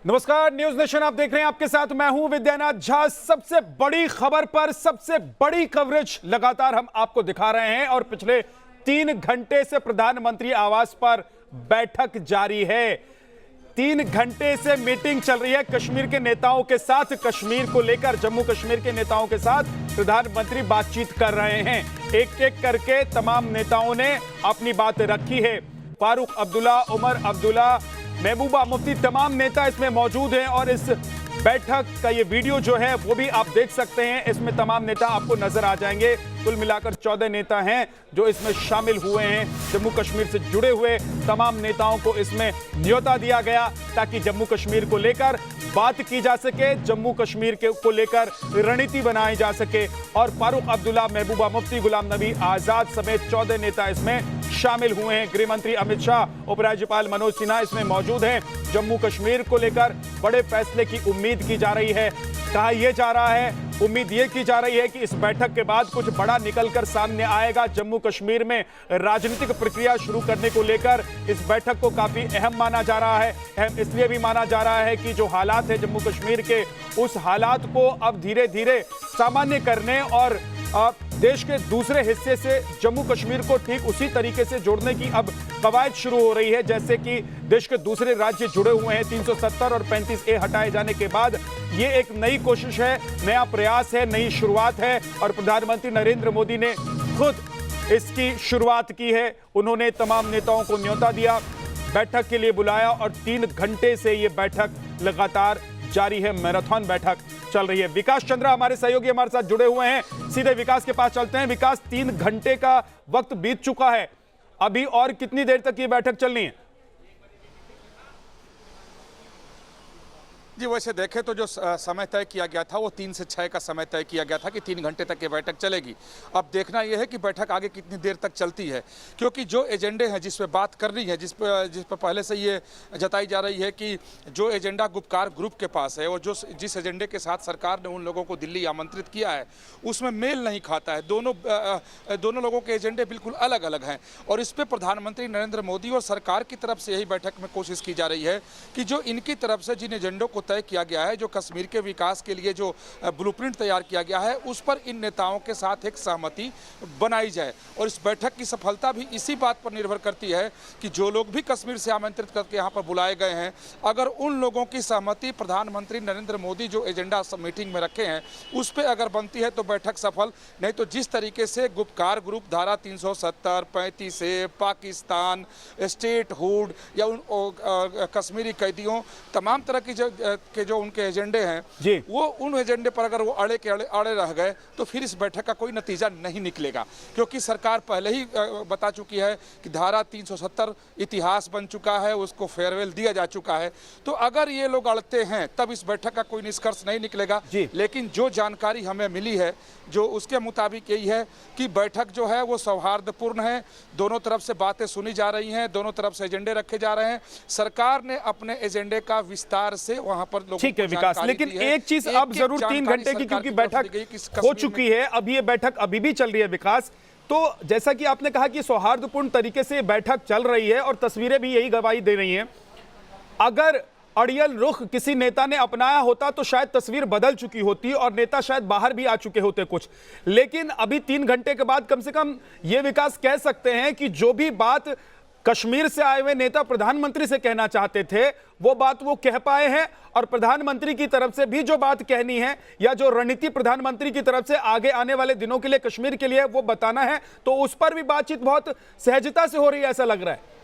नमस्कार, news nation आप देख रहे हैं। आपके साथ मैं हूं विद्यानाथ झा। सबसे बड़ी खबर पर सबसे बड़ी कवरेज लगातार हम आपको दिखा रहे हैं और पिछले 3 घंटे से प्रधानमंत्री आवास पर बैठक जारी है। 3 घंटे से मीटिंग चल रही है कश्मीर के नेताओं के साथ। कश्मीर को लेकर जम्मू कश्मीर के नेताओं के साथ प्रधानमंत्री बातचीत कर रहे हैं। एक एक करके तमाम नेताओं ने अपनी बात रखी है। फारूक अब्दुल्ला, उमर अब्दुल्ला, महबूबा मुफ्ती, तमाम नेता इसमें मौजूद हैं और इस बैठक का ये वीडियो जो है वो भी आप देख सकते हैं। इसमें तमाम नेता आपको नजर आ जाएंगे। कुल मिलाकर 14 नेता हैं जो इसमें शामिल हुए हैं। जम्मू कश्मीर से जुड़े हुए तमाम नेताओं को इसमें न्योता दिया गया ताकि जम्मू कश्मीर को लेकर बात की जा सके, जम्मू कश्मीर को लेकर रणनीति बनाई जा सके। और फारूक अब्दुल्ला, महबूबा मुफ्ती, गुलाम नबी आजाद समेत 14 नेता इसमें शामिल हुए हैं। गृह मंत्री अमित शाह, उपराज्यपाल मनोज सिन्हा इसमें मौजूद हैं। जम्मू कश्मीर को लेकर बड़े फैसले की उम्मीद की जा रही है। कहा यह जा रहा है, उम्मीद यह की जा रही है कि इस बैठक के बाद कुछ बड़ा निकलकर सामने आएगा। जम्मू कश्मीर में राजनीतिक प्रक्रिया शुरू करने को लेकर इस बैठक को काफी अहम माना जा रहा है। अहम इसलिए भी माना जा रहा है कि जो हालात है जम्मू कश्मीर के, उस हालात को अब धीरे धीरे सामान्य करने और देश के दूसरे हिस्से से जम्मू कश्मीर को ठीक उसी तरीके से जोड़ने की अब कवायद शुरू हो रही है जैसे कि देश के दूसरे राज्य जुड़े हुए हैं। 370 और 35A हटाए जाने के बाद ये एक नई कोशिश है, नया प्रयास है, नई शुरुआत है और प्रधानमंत्री नरेंद्र मोदी ने खुद इसकी शुरुआत की है। उन्होंने तमाम नेताओं को न्योता दिया, बैठक के लिए बुलाया और 3 घंटे से ये बैठक लगातार जारी है। मैराथन बैठक चल रही है। विकास चंद्रा हमारे सहयोगी हमारे साथ जुड़े हुए हैं। सीधे विकास के पास चलते हैं। विकास, 3 घंटे का वक्त बीत चुका है, अभी और कितनी देर तक ये बैठक चलनी है? जी, वैसे देखें तो जो समय तय किया गया था वो 3 से 6 का समय तय किया गया था कि 3 घंटे तक ये बैठक चलेगी। अब देखना यह है कि बैठक आगे कितनी देर तक चलती है, क्योंकि जो एजेंडे हैं जिस पे बात करनी है, जिस पे पहले से ये जताई जा रही है कि जो एजेंडा गुपकार ग्रुप के पास है और जिस एजेंडे के साथ सरकार ने उन लोगों को दिल्ली आमंत्रित किया है उसमें मेल नहीं खाता है। दोनों लोगों के एजेंडे बिल्कुल अलग अलग हैं और इस पर प्रधानमंत्री नरेंद्र मोदी और सरकार की तरफ से यही बैठक में कोशिश की जा रही है कि जो इनकी तरफ से जिन एजेंडों को तय किया गया है, जो कश्मीर के विकास के लिए जो ब्लूप्रिंट तैयार किया गया है, उस पर इन नेताओं के साथ एक सहमति बनाई जाए। और इस बैठक की सफलता भी इसी बात पर निर्भर करती है कि जो लोग भी कश्मीर से आमंत्रित करके यहाँ पर बुलाए गए हैं, अगर उन लोगों की सहमति प्रधानमंत्री नरेंद्र मोदी जो एजेंडा मीटिंग में रखे हैं उस पर अगर बनती है तो बैठक सफल। नहीं तो जिस तरीके से गुपकार ग्रुप धारा 370, 35A, पाकिस्तान, स्टेट हुड या कश्मीरी कैदियों, तमाम तरह की जो उनके एजेंडे हैं वो उन एजेंडे पर अगर वो अड़े रह गए तो फिर इस बैठक का कोई नतीजा नहीं निकलेगा। क्योंकि सरकार पहले ही बता चुकी है कि धारा 370 इतिहास बन चुका है, उसको फेयरवेल दिया जा चुका है। तो अगर ये लोग अड़ते हैं तब इस बैठक का कोई निष्कर्ष नहीं निकलेगा। लेकिन जो जानकारी हमें मिली है जो उसके मुताबिक यही है कि बैठक जो है वो सौहार्दपूर्ण है। दोनों तरफ से बातें सुनी जा रही हैं, दोनों तरफ से एजेंडे रखे जा रहे हैं। सरकार ने अपने एजेंडे का विस्तार से वहां पर ठीक है विकास, लेकिन एक चीज अब जरूर 3 घंटे की क्योंकि बैठक हो चुकी है, अब ये बैठक अभी भी चल रही है विकास, तो जैसा कि आपने कहा कि सौहार्दपूर्ण तरीके से बैठक चल रही है और तस्वीरें भी यही गवाही दे रही हैं। अगर अड़ियल रुख किसी नेता ने अपनाया होता तो शायद तस्वीर बदल चुकी होती और नेता शायद बाहर भी आ चुके होते कुछ। लेकिन अभी 3 घंटे के बाद कम से कम ये विकास कह सकते हैं कि जो भी बात कश्मीर से आए हुए नेता प्रधानमंत्री से कहना चाहते थे वो बात वो कह पाए हैं और प्रधानमंत्री की तरफ से भी जो बात कहनी है या जो रणनीति प्रधानमंत्री की तरफ से आगे आने वाले दिनों के लिए कश्मीर के लिए वो बताना है, तो उस पर भी बातचीत बहुत सहजता से हो रही है ऐसा लग रहा है।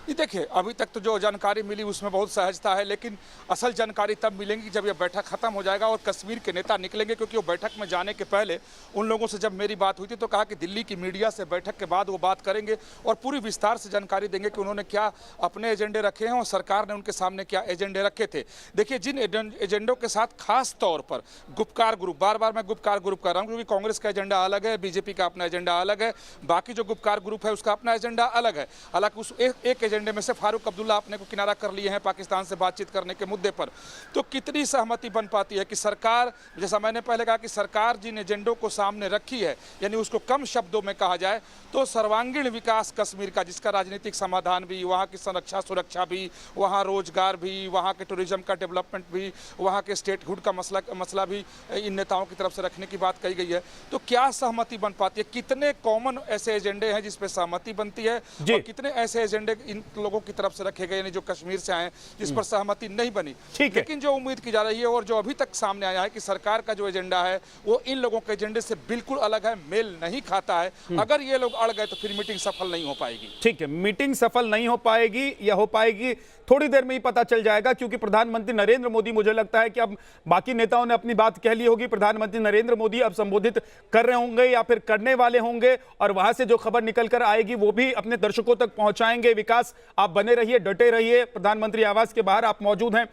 ये देखिए, अभी तक तो जो जानकारी मिली उसमें बहुत सहजता है, लेकिन असल जानकारी तब मिलेंगी जब ये बैठक खत्म हो जाएगा और कश्मीर के नेता निकलेंगे। क्योंकि वो बैठक में जाने के पहले उन लोगों से जब मेरी बात हुई थी तो कहा कि दिल्ली की मीडिया से बैठक के बाद वो बात करेंगे और पूरी विस्तार से जानकारी देंगे कि उन्होंने क्या अपने एजेंडे रखे हैं और सरकार ने उनके सामने क्या एजेंडे रखे थे। देखिए, जिन एजेंडों के साथ खास तौर पर गुपकार ग्रुप, बार बार मैं गुपकार ग्रुप कर रहा हूँ क्योंकि कांग्रेस का एजेंडा अलग है, बीजेपी का अपना एजेंडा अलग है, बाकी जो गुपकार ग्रुप है उसका अपना एजेंडा अलग है। हालांकि उस एक एजेंडे में से फारूक अब्दुल्ला अपने को किनारा कर लिए हैं पाकिस्तान से बातचीत करने के मुद्दे पर, तो कितनी सहमति बन पाती है कि सरकार, जैसा मैंने पहले कहा कि सरकार जिन एजेंडों को सामने रखी है, यानी उसको कम शब्दों में कहा जाए तो सर्वांगीण विकास कश्मीर का, जिसका राजनीतिक समाधान भी, वहाँ की संरक्षा सुरक्षा भी, वहाँ रोजगार भी, वहाँ के टूरिज्म का डेवलपमेंट भी, वहाँ के स्टेटहुड का मसला भी इन नेताओं की तरफ से रखने की बात कही गई है। तो क्या सहमति बन पाती है? कितने कॉमन ऐसे एजेंडे हैं जिस पे सहमति बनती है और कितने ऐसे एजेंडे इन लोगों की तरफ से रखे गए यानी जो कश्मीर से आए जिस पर सहमति नहीं बनी? लेकिन जो उम्मीद की जा रही है और जो अभी तक सामने आया है कि सरकार का जो एजेंडा है वो इन लोगों के एजेंडे से बिल्कुल अलग है, मेल नहीं खाता है। अगर ये लोग अड़ गए तो फिर मीटिंग सफल नहीं हो पाएगी। ठीक है, मीटिंग सफल नहीं हो पाएगी या हो पाएगी थोड़ी देर में ही पता चल जाएगा, क्योंकि प्रधानमंत्री नरेंद्र मोदी, मुझे लगता है कि अब बाकी नेताओं ने अपनी बात कह ली होगी, प्रधानमंत्री नरेंद्र मोदी अब संबोधित कर रहे होंगे या फिर करने वाले होंगे और वहां से जो खबर निकल कर आएगी वो भी अपने दर्शकों तक पहुंचाएंगे। विकास, आप बने रहिए, डटे रहिए, प्रधानमंत्री आवास के बाहर आप मौजूद हैं।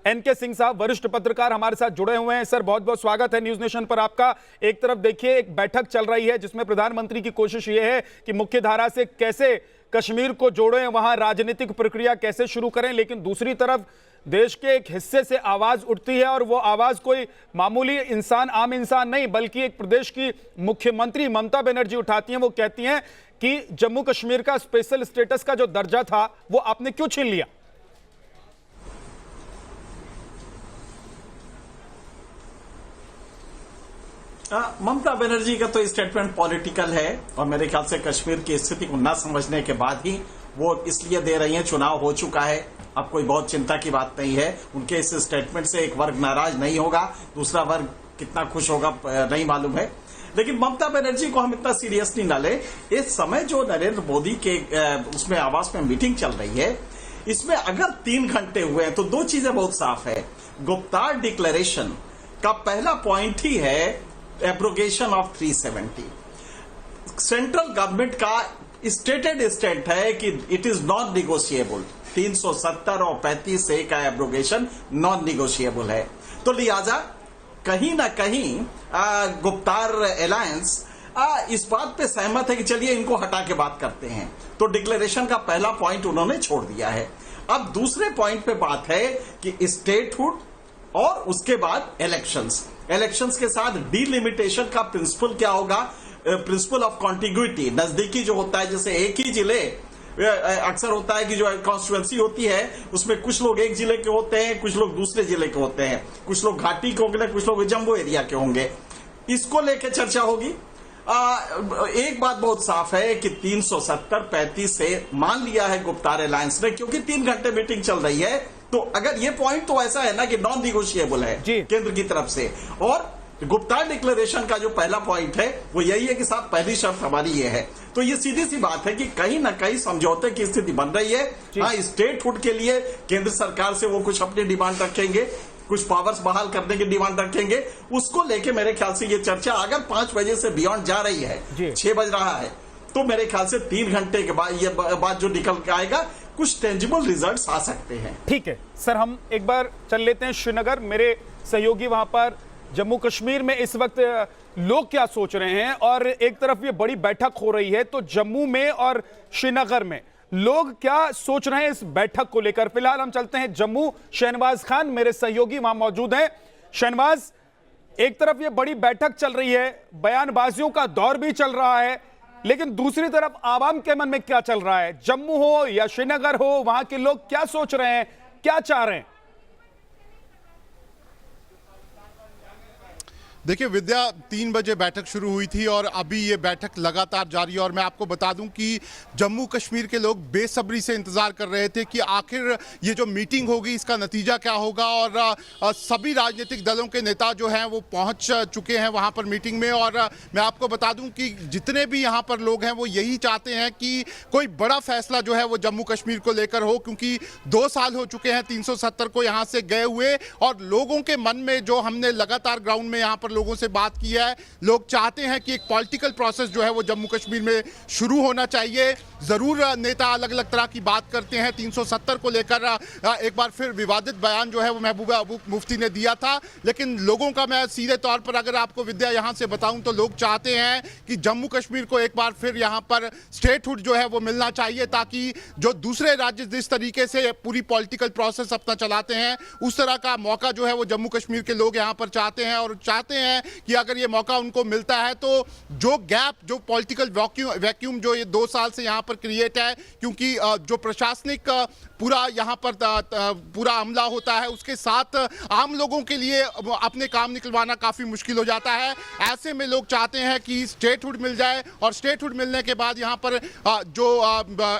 एनके सिंह साहब, वरिष्ठ पत्रकार, हमारे साथ जुड़े हुए हैं। सर, बहुत बहुत स्वागत है न्यूज नेशन पर आपका। एक तरफ देखिए एक बैठक चल रही है जिसमें प्रधानमंत्री की कोशिश यह है कि मुख्य धारा से कैसे कश्मीर को जोड़ें, वहां राजनीतिक प्रक्रिया कैसे शुरू करें, लेकिन दूसरी तरफ देश के एक हिस्से से आवाज उठती है और वो आवाज कोई मामूली इंसान, आम इंसान नहीं, बल्कि एक प्रदेश की मुख्यमंत्री ममता बनर्जी उठाती हैं। वो कहती हैं कि जम्मू कश्मीर का स्पेशल स्टेटस का जो दर्जा था वो आपने क्यों छीन लिया? ममता बनर्जी का तो स्टेटमेंट पॉलिटिकल है और मेरे ख्याल से कश्मीर की स्थिति को न समझने के बाद ही वो इसलिए दे रही हैं। चुनाव हो चुका है, अब कोई बहुत चिंता की बात नहीं है। उनके इस स्टेटमेंट से एक वर्ग नाराज नहीं होगा, दूसरा वर्ग कितना खुश होगा नहीं मालूम है। लेकिन ममता बनर्जी को हम इतना सीरियसली न ले। इस समय जो नरेंद्र मोदी के उसमें आवास में मीटिंग चल रही है, इसमें अगर 3 घंटे हुए हैं तो दो चीजें बहुत साफ है। गुप्तार डिक्लेरेशन का पहला पॉइंट ही है एब्रोगेशन ऑफ 370। सेंट्रल गवर्नमेंट का स्टेटेड स्टेट है कि इट इज नॉन निगोशिएबल। 370 और 35A का एब्रोगेशन नॉन निगोशिएबल है। तो लिहाजा कहीं ना कहीं गुप्तार अलायंस इस बात पे सहमत है कि चलिए इनको हटा के बात करते हैं। तो डिक्लेरेशन का पहला पॉइंट उन्होंने छोड़ दिया है। अब दूसरे पॉइंट पे बात है कि स्टेटहुड और उसके बाद इलेक्शंस के साथ डिलिमिटेशन का प्रिंसिपल क्या होगा? प्रिंसिपल ऑफ कॉन्टिग्यूटी, नजदीकी जो होता है, जैसे एक ही जिले, अक्सर होता है कि जो कॉन्स्टिट्यूएंसी होती है उसमें कुछ लोग एक जिले के होते हैं, कुछ लोग दूसरे जिले के होते हैं, कुछ लोग घाटी के होंगे, कुछ लोग जम्मू एरिया के होंगे। इसको लेकर चर्चा होगी। एक बात बहुत साफ है कि 370-35 से मान लिया है गुप्तार अलायंस ने, क्योंकि 3 घंटे मीटिंग चल रही है। तो अगर ये पॉइंट तो ऐसा है ना कि नॉन निगोशिएबल है केंद्र की तरफ से, और गुप्तार डिक्लेरेशन का जो पहला पॉइंट है वो यही है कि साहब पहली शर्त हमारी ये है। तो ये सीधी सी बात है कि कहीं ना कहीं समझौते की स्थिति बन रही है। हाँ, स्टेटहुड के लिए केंद्र सरकार से वो कुछ अपनी डिमांड रखेंगे, कुछ पावर्स बहाल करने की डिमांड रखेंगे। उसको लेके मेरे ख्याल से ये चर्चा अगर 5 बजे से बियॉन्ड जा रही है, 6 बज रहा है, तो मेरे ख्याल से 3 घंटे के बाद ये बात जो निकल के आएगा कुछ टेंजिबल रिजल्ट्स आ सकते हैं। ठीक है सर, हम एक बार चल लेते हैं श्रीनगर। मेरे सहयोगी वहां पर जम्मू कश्मीर में इस वक्त लोग क्या सोच रहे हैं, और एक तरफ ये बड़ी बैठक हो रही है, तो जम्मू में और श्रीनगर में लोग क्या सोच रहे हैं इस बैठक को लेकर? फिलहाल हम चलते हैं जम्मू। शहनवाज खान मेरे सहयोगी वहां मौजूद हैं। शहनवाज, एक तरफ ये बड़ी बैठक चल रही है, बयानबाजियों का दौर भी चल रहा है, लेकिन दूसरी तरफ आवाम के मन में क्या चल रहा है? जम्मू हो या श्रीनगर हो, वहां के लोग क्या सोच रहे हैं, क्या चाह रहे हैं? देखिए विद्या, 3 बजे बैठक शुरू हुई थी और अभी ये बैठक लगातार जारी है। और मैं आपको बता दूं कि जम्मू कश्मीर के लोग बेसब्री से इंतजार कर रहे थे कि आखिर ये जो मीटिंग होगी इसका नतीजा क्या होगा। और सभी राजनीतिक दलों के नेता जो हैं वो पहुंच चुके हैं वहां पर मीटिंग में। और मैं आपको बता दूं कि जितने भी यहाँ पर लोग हैं वो यही चाहते हैं कि कोई बड़ा फैसला जो है वो जम्मू कश्मीर को लेकर हो, क्योंकि 2 साल हो चुके हैं 370 को यहाँ से गए हुए। और लोगों के मन में जो हमने लगातार ग्राउंड में यहाँ पर पर लोगों से बात की है। लोग चाहते हैं कि एक पॉलिटिकल प्रोसेस जो है वो जम्मू कश्मीर में शुरू होना चाहिए। ज़रूर नेता अलग अलग तरह की बात करते हैं। 370 को लेकर एक बार फिर विवादित बयान जो है वो महबूबा मुफ्ती ने दिया था, लेकिन लोगों का मैं सीधे तौर पर अगर आपको विद्या यहाँ से बताऊं तो लोग चाहते हैं कि जम्मू कश्मीर को एक बार फिर यहाँ पर स्टेटहुड जो है वो मिलना चाहिए, ताकि जो दूसरे राज्य जिस तरीके से पूरी पॉलिटिकल प्रोसेस अपना चलाते हैं उस तरह का मौका जो है वो जम्मू कश्मीर के लोग यहाँ पर चाहते हैं। और चाहते हैं कि अगर ये मौका उनको मिलता है तो जो गैप, जो पॉलिटिकल वैक्यूम जो ये 2 साल से यहाँ पर क्रिएट है, क्योंकि जो प्रशासनिक पूरा यहाँ पर पूरा अमला होता है उसके साथ आम लोगों के लिए अपने काम निकलवाना काफ़ी मुश्किल हो जाता है। ऐसे में लोग चाहते हैं कि स्टेटहुड मिल जाए और स्टेटहुड मिलने के बाद यहाँ पर जो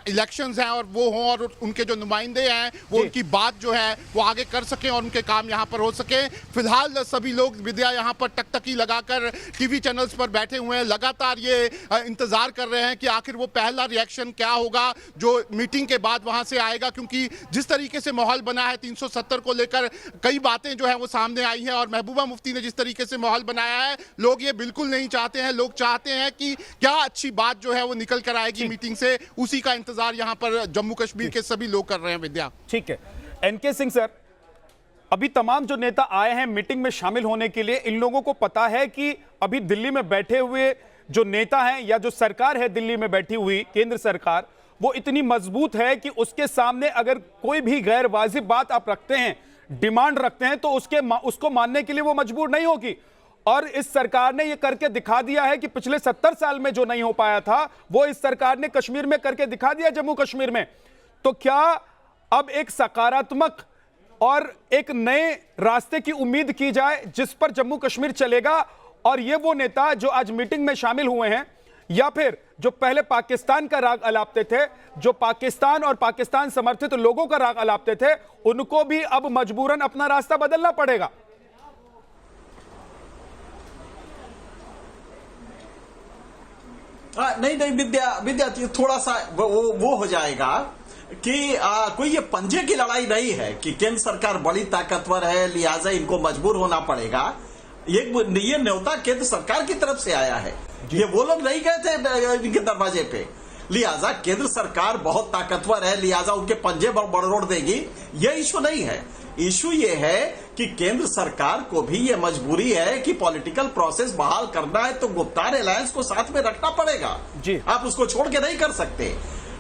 इलेक्शंस हैं और वो हों और उनके जो नुमाइंदे हैं वो उनकी बात जो है वो आगे कर सकें और उनके काम यहाँ पर हो सके। फिलहाल सभी लोग विद्या यहाँ पर टकटकी लगाकर टीवी चैनल्स पर बैठे हुए हैं, लगातार ये इंतजार कर रहे हैं कि आखिर वो पहला रिएक्शन क्या होगा जो मीटिंग के बाद वहां से आएगा, क्योंकि जिस तरीके से माहौल बना है 370 को लेकर कई बातें जो है वो सामने आई हैं और महबूबा मुफ्ती ने जिस तरीके से माहौल बनाया है, लोग ये बिल्कुल नहीं चाहते हैं। लोग चाहते हैं कि क्या अच्छी बात जो है वो निकल कर आएगी मीटिंग से, उसी का इंतजार यहाँ पर जम्मू कश्मीर के सभी लोग कर रहे हैं। विद्या, ठीक है। एनके सिंह सर, अभी तमाम जो नेता आए हैं मीटिंग में शामिल होने के लिए, इन लोगों को पता है कि अभी दिल्ली में बैठे हुए जो नेता हैं या जो सरकार है दिल्ली में बैठी हुई केंद्र सरकार, वो इतनी मजबूत है कि उसके सामने अगर कोई भी गैर वाजिब बात आप रखते हैं, डिमांड रखते हैं, तो उसको मानने के लिए वो मजबूर नहीं होगी। और इस सरकार ने ये करके दिखा दिया है कि पिछले 70 साल में जो नहीं हो पाया था वो इस सरकार ने कश्मीर में करके दिखा दिया, जम्मू कश्मीर में। तो क्या अब एक सकारात्मक और एक नए रास्ते की उम्मीद की जाए जिस पर जम्मू कश्मीर चलेगा? और ये वो नेता जो आज मीटिंग में शामिल हुए हैं, या फिर जो पहले पाकिस्तान का राग अलापते थे, जो पाकिस्तान और पाकिस्तान समर्थित लोगों का राग अलापते थे, उनको भी अब मजबूरन अपना रास्ता बदलना पड़ेगा? नहीं विद्या थोड़ा सा वो हो जाएगा कि कोई ये पंजे की लड़ाई नहीं है कि केंद्र सरकार बड़ी ताकतवर है लिहाजा इनको मजबूर होना पड़ेगा। ये न्योता केंद्र सरकार की तरफ से आया है, ये वो लोग नहीं गए थे इनके दरवाजे पे। लिहाजा केंद्र सरकार बहुत ताकतवर है लिहाजा उनके पंजे बड़ोड़ देगी, ये इशू नहीं है। इशू ये है कि केंद्र सरकार को भी ये मजबूरी है कि पॉलिटिकल प्रोसेस बहाल करना है तो गुप्तार अलायंस को साथ में रखना पड़ेगा जी। आप उसको छोड़ के नहीं कर सकते,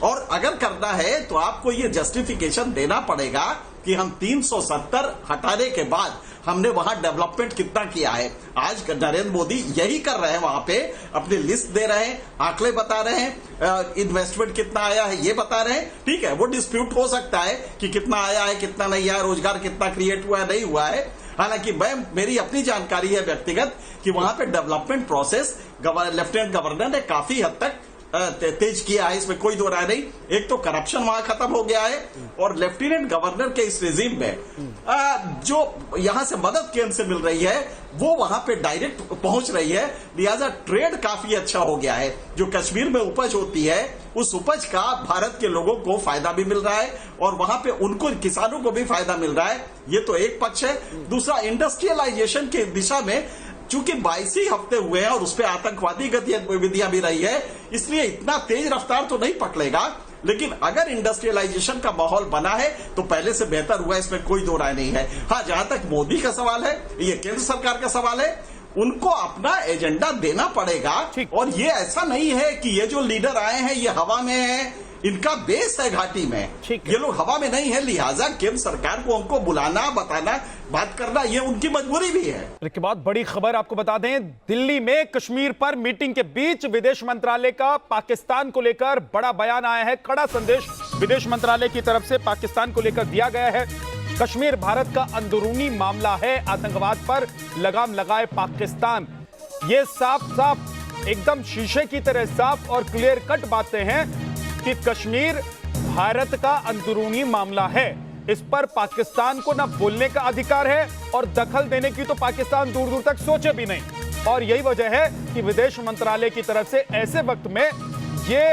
और अगर करना है तो आपको ये जस्टिफिकेशन देना पड़ेगा कि हम 370 हटाने के बाद हमने वहां डेवलपमेंट कितना किया है। आज नरेंद्र मोदी यही कर रहे हैं, वहां पे अपनी लिस्ट दे रहे हैं, आंकड़े बता रहे हैं, इन्वेस्टमेंट कितना आया है ये बता रहे हैं। ठीक है, वो डिस्प्यूट हो सकता है कि कितना आया है कितना नहीं आया, रोजगार कितना क्रिएट हुआ है नहीं हुआ है। हालांकि मेरी अपनी जानकारी है व्यक्तिगत कि वहां पे डेवलपमेंट प्रोसेस लेफ्टिनेंट गवर्नर ने काफी हद तक तेज किया है, इसमें कोई दो राय नहीं। एक तो करप्शन वहां खत्म हो गया है और लेफ्टिनेंट गवर्नर के इस रेजिम में जो यहां से मदद केंद्र से मिल रही है वो वहां पे डायरेक्ट पहुंच रही है, लिहाजा ट्रेड काफी अच्छा हो गया है। जो कश्मीर में उपज होती है उस उपज का भारत के लोगों को फायदा भी मिल रहा है और वहां पे उनको किसानों को भी फायदा मिल रहा है, ये तो एक पक्ष है। दूसरा, इंडस्ट्रियलाइजेशन के दिशा में चूंकि 22 ही हफ्ते हुए हैं और उसपे आतंकवादी गतिविधियां भी रही है, इसलिए इतना तेज रफ्तार तो नहीं पकड़ेगा, लेकिन अगर इंडस्ट्रियलाइजेशन का माहौल बना है तो पहले से बेहतर हुआ, इसमें कोई दो राय नहीं है। हाँ, जहां तक मोदी का सवाल है, ये केंद्र सरकार का सवाल है, उनको अपना एजेंडा देना पड़ेगा। और ये ऐसा नहीं है कि ये जो लीडर आए हैं ये हवा में है, इनका बेस है घाटी में, ये लोग हवा में नहीं है, लिहाजा केंद्र सरकार को उनको बुलाना, बताना, बात करना ये उनकी मजबूरी भी है। इसके बाद बड़ी खबर आपको बता दें, दिल्ली में कश्मीर पर मीटिंग के बीच विदेश मंत्रालय का पाकिस्तान को लेकर बड़ा बयान आया है। कड़ा संदेश विदेश मंत्रालय की तरफ से पाकिस्तान को लेकर दिया गया है। कश्मीर भारत का अंदरूनी मामला है, आतंकवाद पर लगाम लगाए पाकिस्तान। ये साफ साफ एकदम शीशे की तरह साफ और क्लियर कट बातें हैं कि कश्मीर भारत का अंदरूनी मामला है। इस पर पाकिस्तान को ना बोलने का अधिकार है और दखल देने की तो पाकिस्तान दूर दूर तक सोचे भी नहीं। और यही वजह है कि विदेश मंत्रालय की तरफ से ऐसे वक्त में ये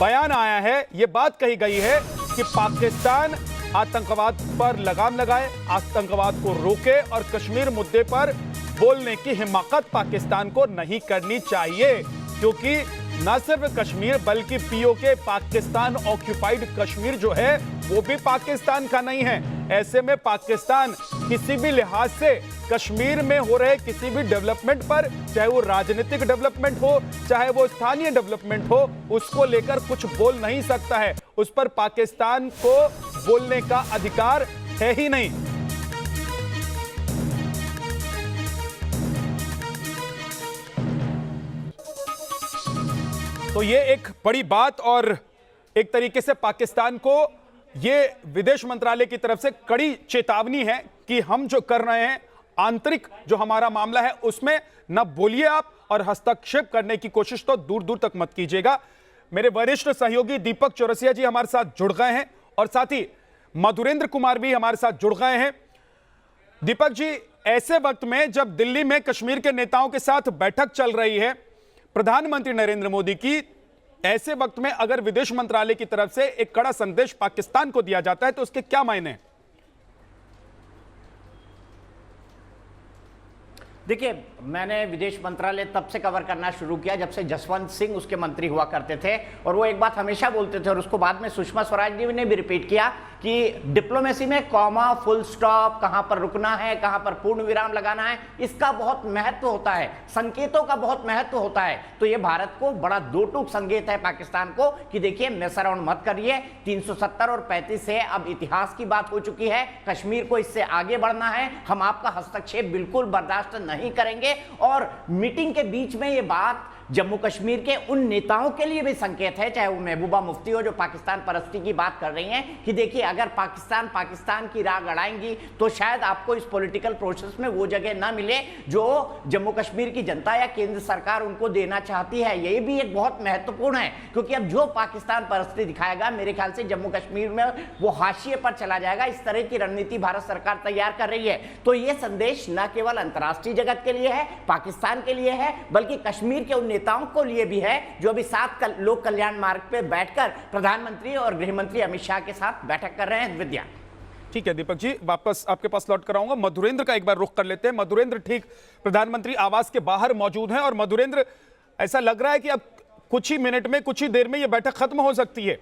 बयान आया है, ये बात कही गई है कि पाकिस्तान आतंकवाद पर लगाम लगाए, आतंकवाद को रोके और कश्मीर मुद्दे पर बोलने की हिमाकत पाकिस्तान को नहीं करनी चाहिए, क्योंकि न सिर्फ कश्मीर बल्कि पीओके पाकिस्तान ऑक्यूपाइड कश्मीर जो है वो भी पाकिस्तान का नहीं है। ऐसे में पाकिस्तान किसी भी लिहाज से कश्मीर में हो रहे किसी भी डेवलपमेंट पर, चाहे वो राजनीतिक डेवलपमेंट हो चाहे वो स्थानीय डेवलपमेंट हो, उसको लेकर कुछ बोल नहीं सकता है। उस पर पाकिस्तान को बोलने का अधिकार है ही नहीं। तो ये एक बड़ी बात और एक तरीके से पाकिस्तान को ये विदेश मंत्रालय की तरफ से कड़ी चेतावनी है कि हम जो कर रहे हैं, आंतरिक जो हमारा मामला है उसमें न बोलिए आप, और हस्तक्षेप करने की कोशिश तो दूर दूर तक मत कीजिएगा। मेरे वरिष्ठ सहयोगी दीपक चौरसिया जी हमारे साथ जुड़ गए हैं और साथ ही मधुरेंद्र कुमार भी हमारे साथ जुड़ गए हैं। दीपक जी, ऐसे वक्त में जब दिल्ली में कश्मीर के नेताओं के साथ बैठक चल रही है प्रधानमंत्री नरेंद्र मोदी की, ऐसे वक्त में अगर विदेश मंत्रालय की तरफ से एक कड़ा संदेश पाकिस्तान को दिया जाता है तो उसके क्या मायने हैं? देखिए, मैंने विदेश मंत्रालय तब से कवर करना शुरू किया जब से जसवंत सिंह उसके मंत्री हुआ करते थे, और वो एक बात हमेशा बोलते थे और उसको बाद में सुषमा स्वराज जी ने भी रिपीट किया कि डिप्लोमेसी में कॉमा, फुल स्टॉप, कहां पर रुकना है, कहां पर पूर्ण विराम लगाना है, इसका बहुत महत्व होता है, संकेतों का बहुत महत्व होता है। तो ये भारत को बड़ा दो टूक संकेत है पाकिस्तान को कि देखिए मेस अराउंड मत करिए, 370 और 35 से अब इतिहास की बात हो चुकी है, कश्मीर को इससे आगे बढ़ना है, हम आपका हस्तक्षेप बिल्कुल बर्दाश्त नहीं करेंगे। और मीटिंग के बीच में ये बात जम्मू कश्मीर के उन नेताओं के लिए भी संकेत है, चाहे वो महबूबा मुफ्ती हो जो पाकिस्तान परस्ती की बात कर रही हैं, कि देखिए अगर पाकिस्तान की राह गड़ाएंगी तो शायद आपको इस पॉलिटिकल प्रोसेस में वो जगह ना मिले जो जम्मू कश्मीर की जनता या केंद्र सरकार उनको देना चाहती है। ये भी एक बहुत महत्वपूर्ण है, क्योंकि अब जो पाकिस्तान परस्ती दिखाएगा मेरे ख्याल से जम्मू कश्मीर में वो हाशिए पर चला जाएगा। इस तरह की रणनीति भारत सरकार तैयार कर रही है। तो ये संदेश न केवल अंतर्राष्ट्रीय जगत के लिए है, पाकिस्तान के लिए है, बल्कि कश्मीर के उन नेताओं को लिए भी है जो अभी 7 लोक कल्याण मार्ग पे बैठकर प्रधानमंत्री और गृह मंत्री अमित शाह के साथ बैठक कर रहे हैं। विद्या, ठीक है दीपक जी, वापस आपके पास लौट कर आऊंगा। मधुरेंद्र का एक बार रुख कर लेते हैं। मधुरेंद्र ठीक प्रधानमंत्री आवास के बाहर मौजूद हैं और मधुरेंद्र, ऐसा लग रहा है कि अब कुछ ही मिनट में, कुछ ही देर में यह बैठक खत्म हो सकती है।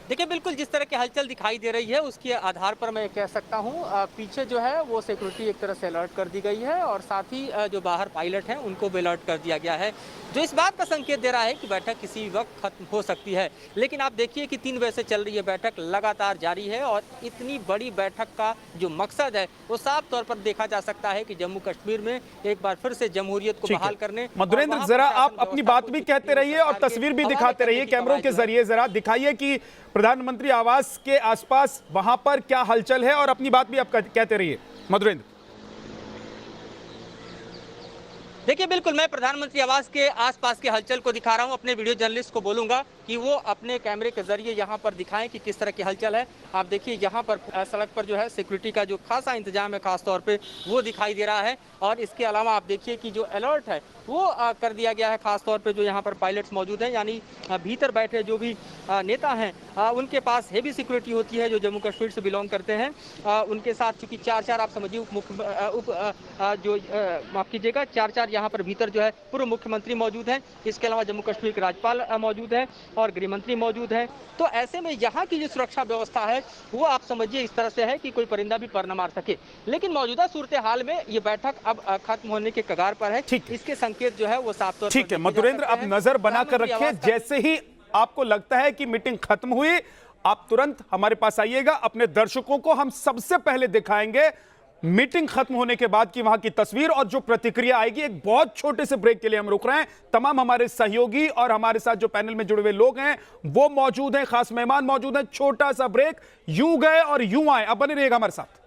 देखिए, बिल्कुल जिस तरह की हलचल दिखाई दे रही है उसके आधार पर मैं कह सकता हूँ पीछे जो है वो सिक्योरिटी एक तरह से अलर्ट कर दी गई है और साथ ही जो बाहर पायलट हैं उनको भी अलर्ट कर दिया गया है, जो इस बात का संकेत दे रहा है कि बैठक किसी वक्त खत्म हो सकती है। लेकिन आप देखिए कि 3 बजे से चल रही है बैठक, लगातार जारी है, और इतनी बड़ी बैठक का जो मकसद है वो साफ तौर पर देखा जा सकता है कि जम्मू कश्मीर में एक बार फिर से जमहूरियत को बहाल करने। मधुरेंद्र, जरा आप अपनी बात भी कहते रहिए और तस्वीर भी दिखाते रहिए कैमरों के जरिए, जरा दिखाइए कि प्रधानमंत्री आवास के आसपास वहां पर क्या हलचल है, और अपनी बात भी आप कहते रहिए मधुरेंद्र। देखिए, बिल्कुल मैं प्रधानमंत्री आवास के आसपास के हलचल को दिखा रहा हूं। अपने वीडियो जर्नलिस्ट को बोलूंगा कि वो अपने कैमरे के जरिए यहां पर दिखाएं कि किस तरह की हलचल है। आप देखिए यहां पर सड़क पर जो है सिक्योरिटी का जो खासा इंतजाम है खास तौर पे वो दिखाई दे रहा है, और इसके अलावा आप देखिए कि जो अलर्ट है वो कर दिया गया है। खास तौर पे जो यहाँ पर पायलट्स मौजूद हैं, यानी भीतर बैठे जो भी नेता हैं उनके पास हेवी सिक्योरिटी होती है जो जम्मू कश्मीर से बिलोंग करते हैं। उनके साथ चूंकि 4 आप समझिए माफ कीजिएगा 4 यहाँ पर भीतर जो है पूर्व मुख्यमंत्री मौजूद हैं। इसके अलावा जम्मू कश्मीर के राज्यपाल मौजूद हैं और गृह मंत्री मौजूद हैं। तो ऐसे में यहाँ की जो सुरक्षा व्यवस्था है वो आप समझिए इस तरह से है कि कोई परिंदा भी पर न मार सके। लेकिन मौजूदा सूरत हाल में ये बैठक अब खत्म होने के कगार पर है। इसके संकेत जो है वो साफ तौर पर ठीक है मधुरेंद्र, अब नजर बनाकर रखिए, जैसे ही आपको लगता है कि मीटिंग खत्म हुई आप तुरंत हमारे पास आइएगा। अपने दर्शकों को हम सबसे पहले दिखाएंगे मीटिंग खत्म होने के बाद की वहां की तस्वीर और जो प्रतिक्रिया आएगी। एक बहुत छोटे से ब्रेक के लिए हम रुक रहे हैं। तमाम हमारे सहयोगी और हमारे साथ जो पैनल में जुड़े हुए लोग हैं वो मौजूद हैं, खास मेहमान मौजूद हैं। छोटा सा ब्रेक, यूं गए और यूं आए। अब बने रहिएगा हमारे साथ।